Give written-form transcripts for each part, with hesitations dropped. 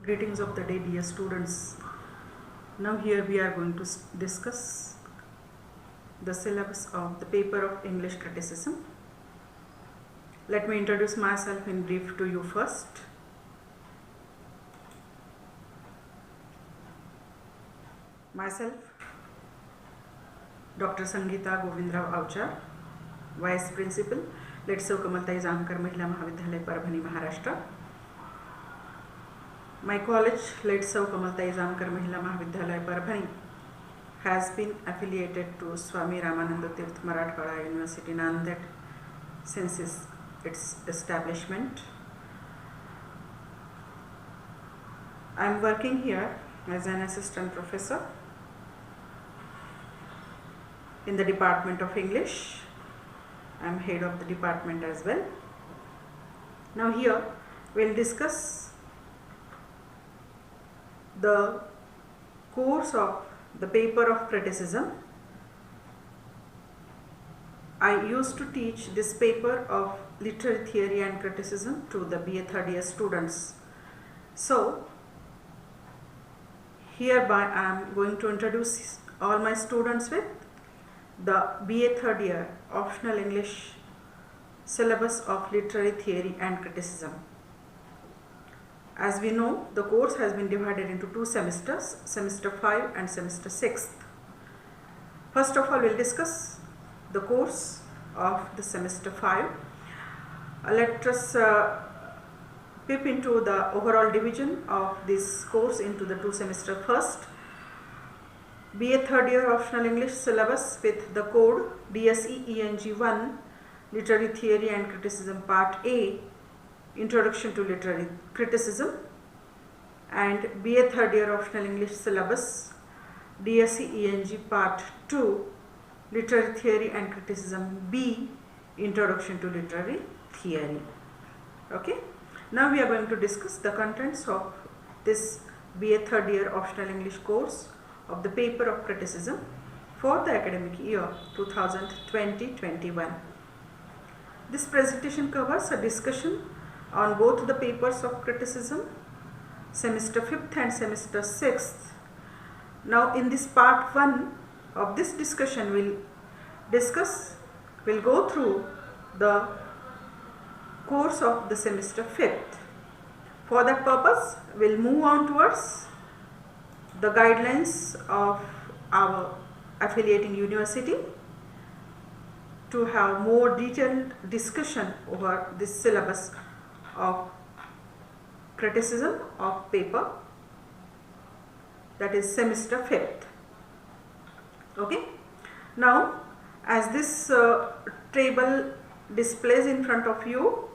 Greetings of the day, dear students. Now here we are going to discuss the syllabus of the paper of English criticism. Let me introduce myself in brief to you first. Myself, Dr. Sangeeta Govindrao Avchar, Vice Principal, Letso Kamaltai Jamkar Mahila Mahavidyalaya, Parabhani, Maharashtra. My college, Letso Kamaltai Jamkar Mahila Mahavidyalaya, Parabhani, has been affiliated to Swami Ramananda Tirth Marathwada University, Nanded, since its establishment. I am working here as an assistant professor in the Department of English. I am head of the department as well. Now here we will discuss the course of the paper of criticism. I used to teach this paper of literary theory and criticism to the BA third year students. So hereby I am going to introduce all my students with the BA third year optional English syllabus of literary theory and criticism. As we know, the course has been divided into two semesters, semester 5 and semester 6. First of all, we will discuss the course of the semester 5. Let us peep into the overall division of this course into the two semesters. First, BA third year optional English syllabus with the code DSE ENG 1 Literary Theory and Criticism Part A, Introduction to Literary Criticism, and BA third year optional English syllabus DSE ENG Part 2 Literary Theory and Criticism B, Introduction to Literary Theory. Okay, now we are going to discuss the contents of this BA third year optional English course of the paper of criticism for the academic year 2020-21. This presentation covers a discussion on both the papers of criticism, semester 5th and semester 6th. Now in this part 1 of this discussion, we'll go through the course of the semester 5th. For that purpose, we'll move on towards the guidelines of our affiliating university to have more detailed discussion over this syllabus of criticism of paper, that is semester 5th. Okay. Now, as this table displays in front of you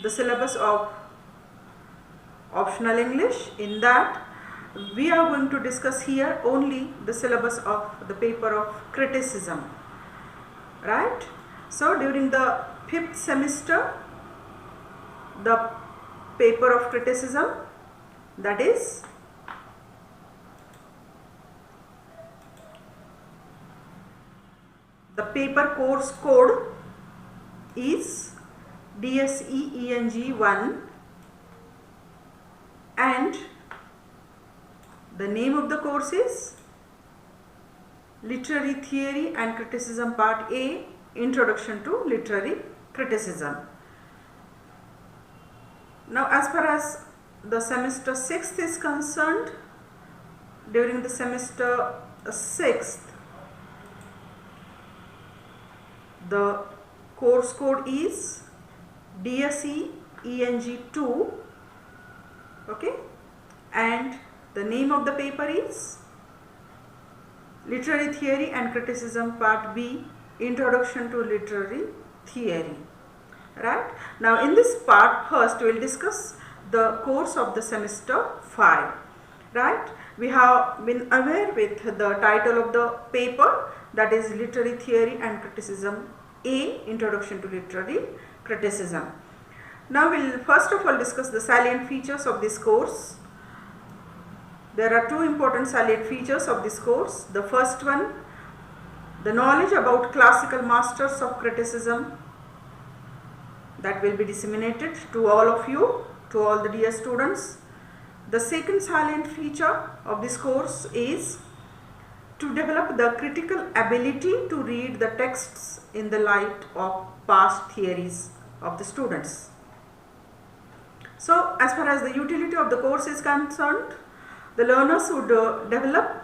the syllabus of optional English, in that we are going to discuss here only the syllabus of the paper of criticism, right? So during the 5th semester, the paper of criticism, that is the paper course code is DSE ENG 1 and the name of the course is Literary Theory and Criticism Part A, Introduction to Literary Criticism. Now as far as the semester 6th is concerned, during the semester 6th, the course code is DSE ENG 2, okay, and the name of the paper is Literary Theory and Criticism Part B, Introduction to Literary Theory. Right. Now in this part, first we will discuss the course of the semester 5. Right. We have been aware with the title of the paper, that is Literary Theory and Criticism A, Introduction to Literary Criticism. Now we will first of all discuss the salient features of this course. There are two important salient features of this course. The first one, the knowledge about classical masters of criticism, that will be disseminated to all of you, to all the dear students. The second salient feature of this course is to develop the critical ability to read the texts in the light of past theories of the students. So, as far as the utility of the course is concerned, the learners would develop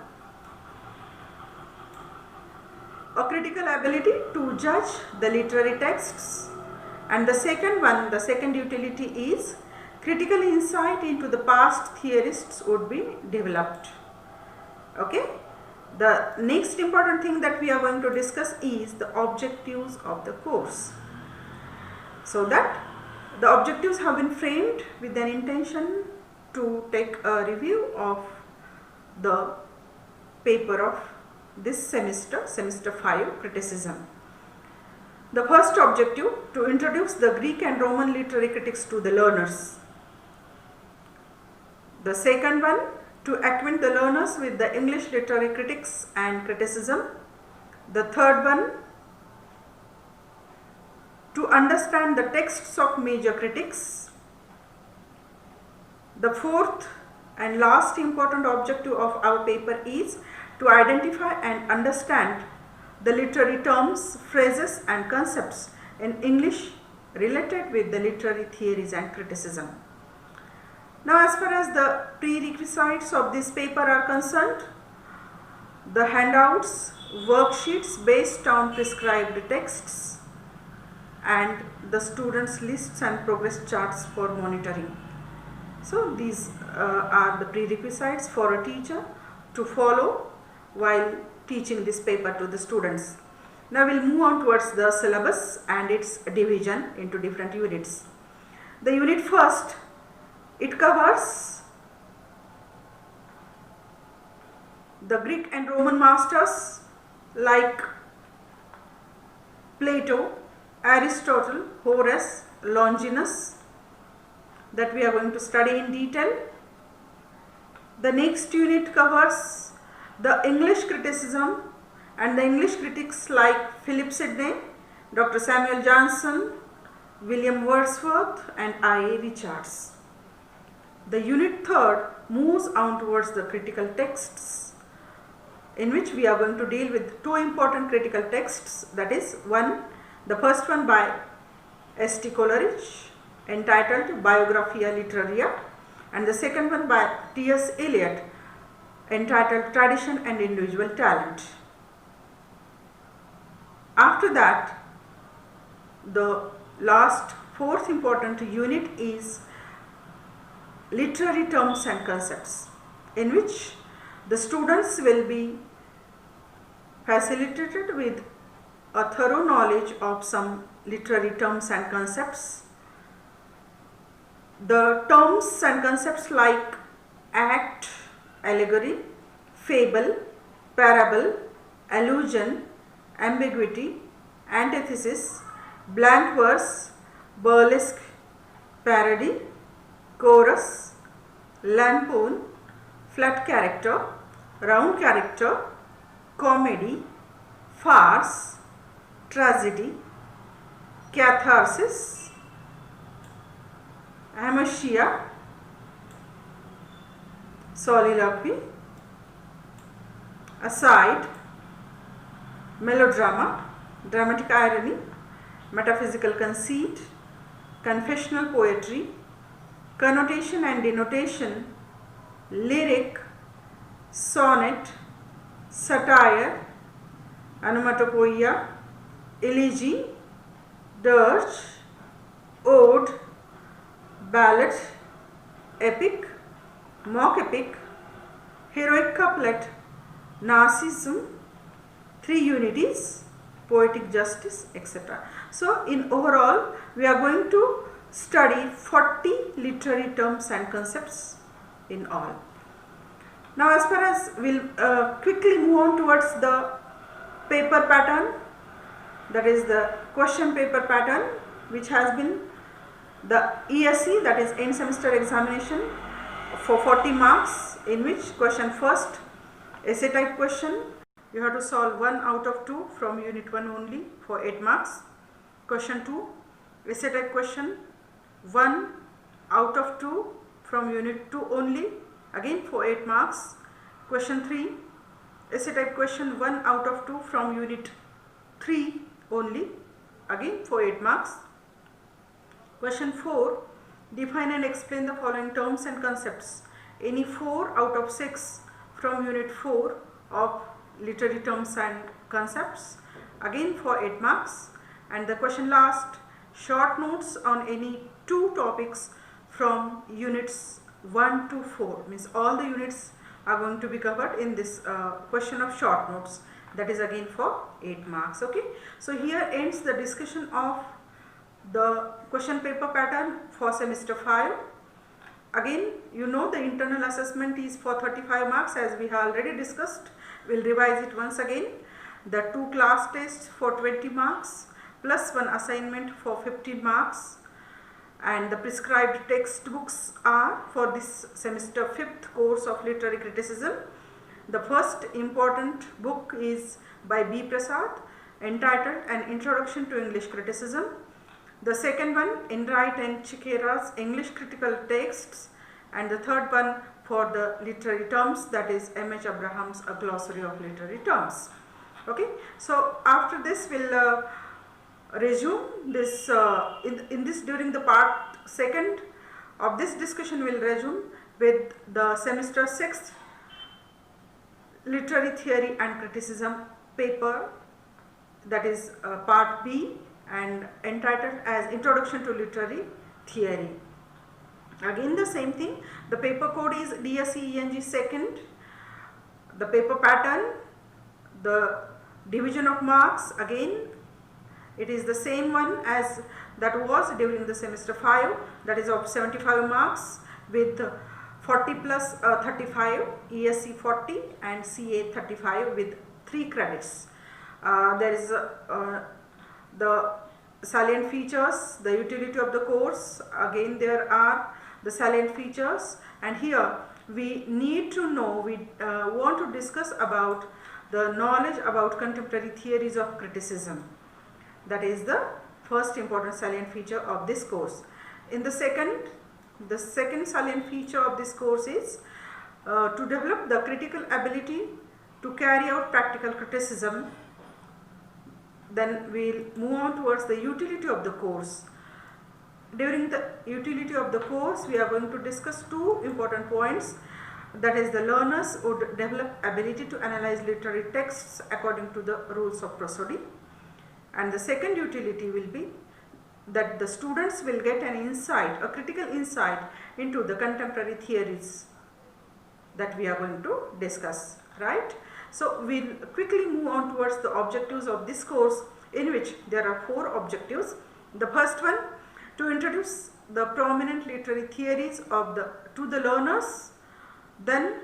a critical ability to judge the literary texts, and the second utility is critical insight into the past theorists would be developed. Okay. The next important thing that we are going to discuss is the objectives of the course. So that the objectives have been framed with an intention to take a review of the paper of this semester, semester 5, criticism. The first objective, to introduce the Greek and Roman literary critics to the learners. The second one, to acquaint the learners with the English literary critics and criticism. The third one, to understand the texts of major critics. The fourth and last important objective of our paper is to identify and understand the literary terms, phrases and concepts in English related with the literary theories and criticism. Now, as far as the prerequisites of this paper are concerned, the handouts, worksheets based on prescribed texts, and the students' lists and progress charts for monitoring. So, these are the prerequisites for a teacher to follow while teaching this paper to the students. Now, we will move on towards the syllabus and its division into different units. The unit first, it covers the Greek and Roman masters like Plato, Aristotle, Horace, Longinus, that we are going to study in detail. The next unit covers the English criticism and the English critics like Philip Sidney, Dr. Samuel Johnson, William Wordsworth and I.A. Richards. The unit third moves on towards the critical texts, in which we are going to deal with two important critical texts, that is the first one by S.T. Coleridge entitled Biographia Literaria, and the second one by T.S. Eliot entitled Tradition and Individual Talent. After that, the last fourth important unit is literary terms and concepts, in which the students will be facilitated with a thorough knowledge of some literary terms and concepts. The terms and concepts like act, allegory, fable, parable, allusion, ambiguity, antithesis, blank verse, burlesque, parody, chorus, lampoon, flat character, round character, comedy, farce, tragedy, catharsis, hamartia, soliloquy, aside, melodrama, dramatic irony, metaphysical conceit, confessional poetry, connotation and denotation, lyric, sonnet, satire, onomatopoeia, elegy, dirge, ode, ballad, epic, mock epic, heroic couplet, narcissism, three unities, poetic justice, etc. So, in overall, we are going to study 40 literary terms and concepts in all. Now, as far as we will quickly move on towards the paper pattern, that is the question paper pattern, which has been the ESE, that is end semester examination for 40 marks, in which question first, essay type question, you have to solve 1 out of 2 from unit 1 only for 8 marks. Question 2, essay type question, 1 out of 2 from Unit 2 only, again for 8 marks. Question 3, essay type question 1 out of 2 from Unit 3 only, again for 8 marks. Question 4, define and explain the following terms and concepts. Any 4 out of 6 from Unit 4 of literary terms and concepts, again for 8 marks. And the question last, short notes on any 2 topics from Units 1 to 4, means all the units are going to be covered in this question of short notes, that is again for 8 marks. Okay, so here ends the discussion of the question paper pattern for semester 5. Again, you know the internal assessment is for 35 marks as we have already discussed. We will revise it once again. The 2 class tests for 20 marks plus 1 assignment for 15 marks, and the prescribed textbooks are for this semester 5th course of literary criticism. The first important book is by B. Prasad, entitled An Introduction to English Criticism. The second one, Enright and Chiquera's English Critical Texts, and the third one for the literary terms, that is M.H. Abraham's A Glossary of Literary Terms. Okay, so after this we'll resume this in this during the part 2nd of this discussion. Will resume with the semester 6th literary theory and criticism paper, that is part B, and entitled as Introduction to Literary Theory. Again the same thing, the paper code is DSEENG 2nd, the paper pattern, the division of marks, again it is the same one as that was during the semester 5, that is of 75 marks with 40 plus 35, ESC 40 and CA 35 with 3 credits. There is the salient features, the utility of the course, again there are the salient features, and here we need to know, we want to discuss about the knowledge about contemporary theories of criticism. That is the first important salient feature of this course. In the second salient feature of this course is to develop the critical ability to carry out practical criticism. Then we will move on towards the utility of the course. During the utility of the course, we are going to discuss 2 important points, that is the learners would develop ability to analyze literary texts according to the rules of prosody, and the second utility will be that the students will get an insight, a critical insight into the contemporary theories that we are going to discuss, right? So we will quickly move on towards the objectives of this course, in which there are 4 objectives. The first one, to introduce the prominent literary theories to the learners, then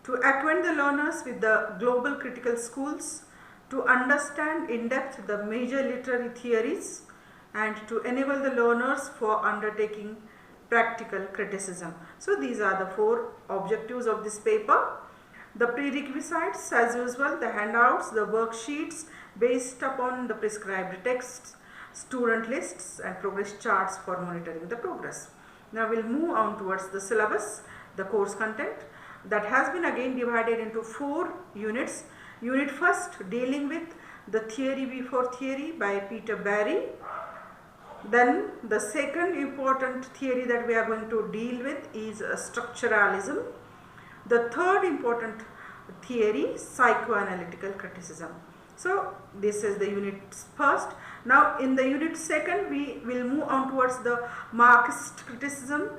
to acquaint the learners with the global critical schools, to understand in depth the major literary theories, and to enable the learners for undertaking practical criticism. So these are the 4 objectives of this paper. The prerequisites, as usual, the handouts, the worksheets based upon the prescribed texts, student lists and progress charts for monitoring the progress. Now we will move on towards the syllabus, the course content, that has been again divided into 4 units. Unit first, dealing with the theory before theory by Peter Barry. Then the second important theory that we are going to deal with is structuralism. The third important theory, psychoanalytical criticism. So this is the unit first. Now in the unit second, we will move on towards the Marxist criticism,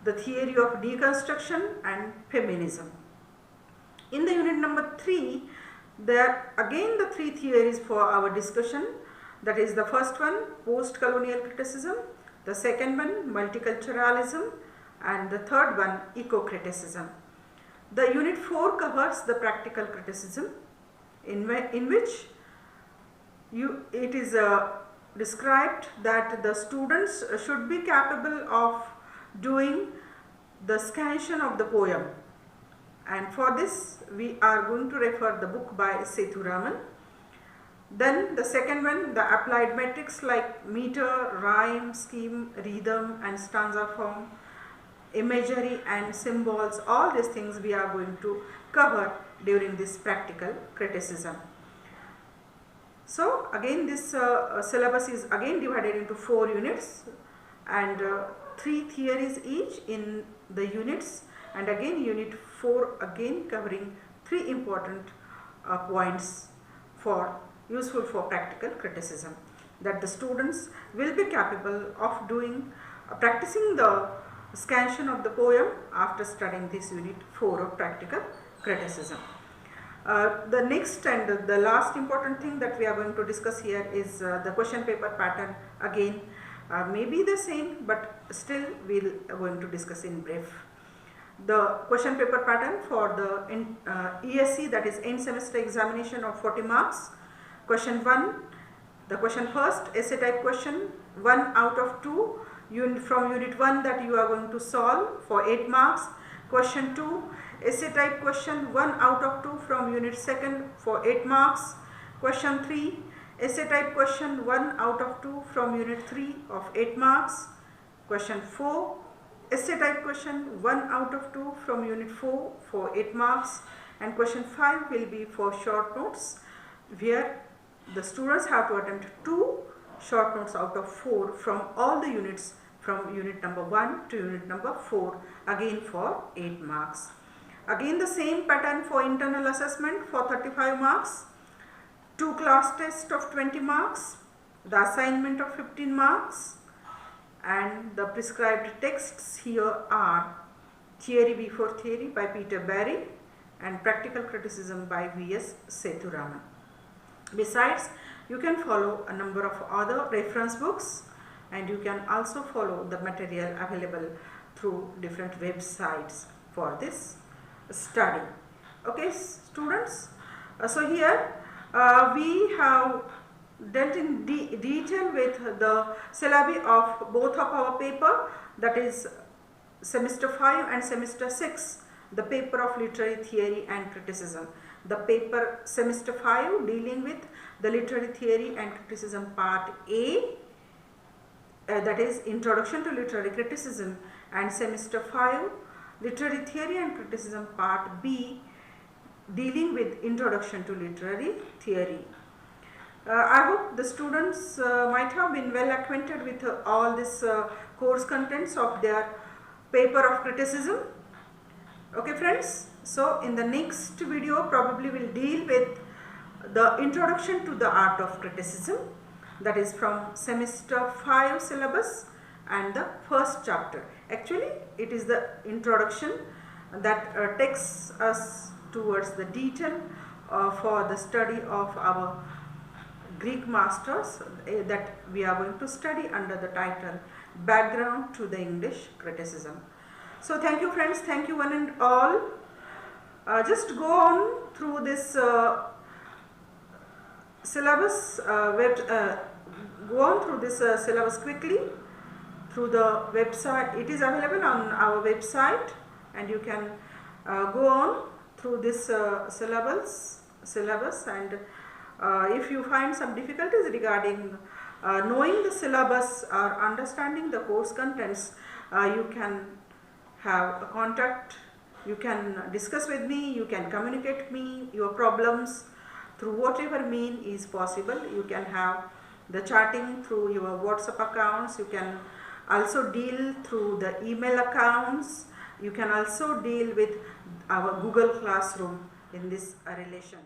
the theory of deconstruction and feminism. In the unit number 3, there are again the 3 theories for our discussion. That is the first one, post-colonial criticism, the second one, multiculturalism, and the third one, eco-criticism. The unit 4 covers the practical criticism, in which it is described that the students should be capable of doing the scansion of the poem, and for this we are going to refer the book by Sethuraman. Then the second one, the applied metrics like meter, rhyme, scheme, rhythm and stanza form, imagery and symbols, all these things we are going to cover during this practical criticism. So again this syllabus is again divided into 4 units and 3 theories each in the units, and again unit 4 again covering 3 important points for useful for practical criticism, that the students will be capable of doing practicing the scansion of the poem after studying this unit 4 of practical criticism. The next and the last important thing that we are going to discuss here is the question paper pattern. Again may be the same, but still we are going to discuss in brief. The question paper pattern for the ESE, that is end semester examination of 40 marks. Question 1, the question first, essay type question 1 out of 2 from unit 1 that you are going to solve for 8 marks. Question 2, essay type question 1 out of 2 from unit 2nd for 8 marks. Question 3, essay type question 1 out of 2 from unit 3 of 8 marks. Question 4, essay type question 1 out of 2 from unit 4 for 8 marks. And question 5 will be for short notes, where the students have to attempt 2 short notes out of 4 from all the units from unit number 1 to unit number 4, again for 8 marks. Again the same pattern for internal assessment for 35 marks, 2 class tests of 20 marks, the assignment of 15 marks, and the prescribed texts here are Theory Before Theory by Peter Barry and Practical Criticism by V.S. Sethuraman. Besides, you can follow a number of other reference books, and you can also follow the material available through different websites for this study. Okay students, so here we have dealt in detail with the syllabi of both of our paper, that is semester 5 and semester 6, the paper of literary theory and criticism. The paper semester 5 dealing with the literary theory and criticism part A, that is introduction to literary criticism, and semester 5 literary theory and criticism part B dealing with introduction to literary theory. I hope the students might have been well acquainted with all this course contents of their paper of criticism. Okay friends, so in the next video probably will deal with the introduction to the art of criticism, that is from semester 5 syllabus and the first chapter. Actually it is the introduction that takes us towards the detail for the study of our Greek masters that we are going to study under the title Background to the English Criticism. So thank you friends, thank you one and all. Just go on through this syllabus, go on through this syllabus quickly through the website. It is available on our website, and you can go on through this syllabus, and if you find some difficulties regarding knowing the syllabus or understanding the course contents, you can have a contact, you can discuss with me, you can communicate me your problems through whatever mean is possible. You can have the chatting through your WhatsApp accounts, you can also deal through the email accounts, you can also deal with our Google Classroom in this relation.